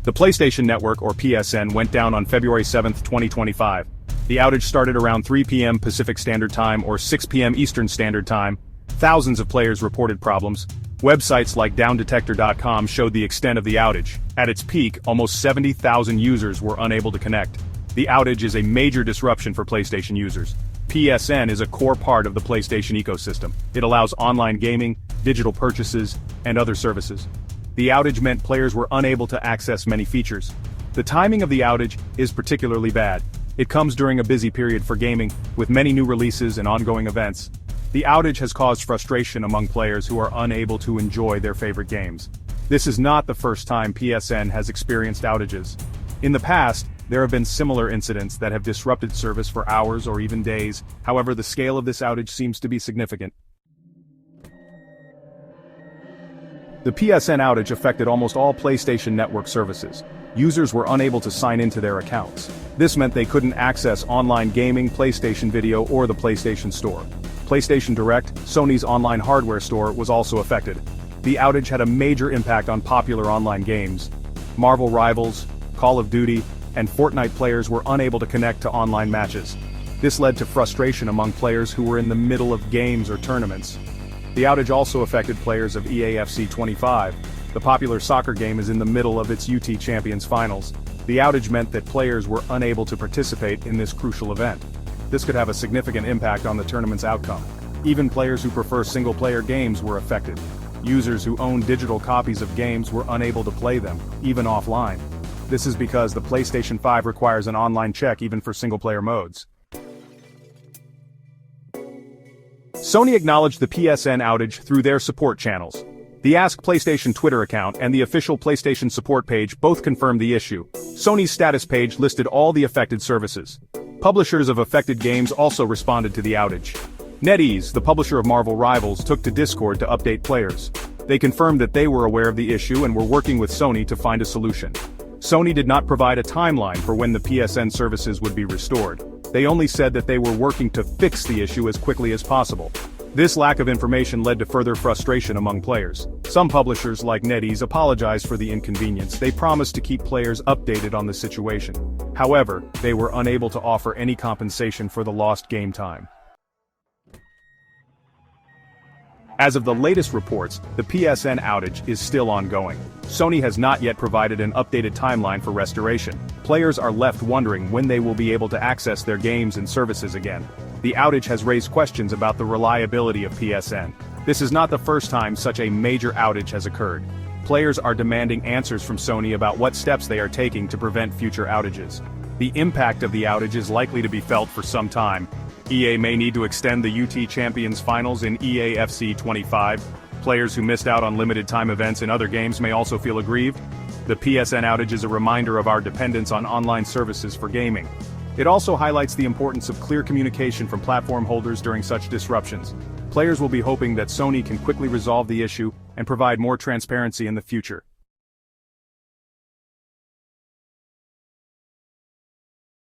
The PlayStation Network, or PSN, went down on February 7, 2025. The outage started around 3 p.m. Pacific Standard Time or 6 p.m. Eastern Standard Time. Thousands of players reported problems. Websites like downdetector.com showed the extent of the outage. At its peak, almost 70,000 users were unable to connect. The outage is a major disruption for PlayStation users. PSN is a core part of the PlayStation ecosystem. It allows online gaming, digital purchases, and other services. The outage meant players were unable to access many features. The timing of the outage is particularly bad. It comes during a busy period for gaming, with many new releases and ongoing events. The outage has caused frustration among players who are unable to enjoy their favorite games. This is not the first time PSN has experienced outages. In the past, there have been similar incidents that have disrupted service for hours or even days. However, the scale of this outage seems to be significant. The PSN outage affected almost all PlayStation Network services. Users were unable to sign into their accounts. This meant they couldn't access online gaming, PlayStation Video, or the PlayStation Store. PlayStation Direct, Sony's online hardware store, was also affected. The outage had a major impact on popular online games. Marvel Rivals, Call of Duty, and Fortnite players were unable to connect to online matches. This led to frustration among players who were in the middle of games or tournaments. The outage also affected players of EAFC 25. The popular soccer game is in the middle of its UT Champions Finals. The outage meant that players were unable to participate in this crucial event. This could have a significant impact on the tournament's outcome. Even players who prefer single-player games were affected. Users who own digital copies of games were unable to play them, even offline. This is because the PlayStation 5 requires an online check even for single-player modes. Sony acknowledged the PSN outage through their support channels. The Ask PlayStation Twitter account and the official PlayStation support page both confirmed the issue. Sony's status page listed all the affected services. Publishers of affected games also responded to the outage. NetEase, the publisher of Marvel Rivals, took to Discord to update players. They confirmed that they were aware of the issue and were working with Sony to find a solution. Sony did not provide a timeline for when the PSN services would be restored. They only said that they were working to fix the issue as quickly as possible. This lack of information led to further frustration among players. Some publishers like NetEase apologized for the inconvenience. They promised to keep players updated on the situation. However, they were unable to offer any compensation for the lost game time. As of the latest reports, the PSN outage is still ongoing. Sony has not yet provided an updated timeline for restoration. Players are left wondering when they will be able to access their games and services again. The outage has raised questions about the reliability of PSN. This is not the first time such a major outage has occurred. Players are demanding answers from Sony about what steps they are taking to prevent future outages. The impact of the outage is likely to be felt for some time. EA may need to extend the UT Champions Finals in EAFC 25. Players who missed out on limited-time events in other games may also feel aggrieved. The PSN outage is a reminder of our dependence on online services for gaming. It also highlights the importance of clear communication from platform holders during such disruptions. Players will be hoping that Sony can quickly resolve the issue and provide more transparency in the future.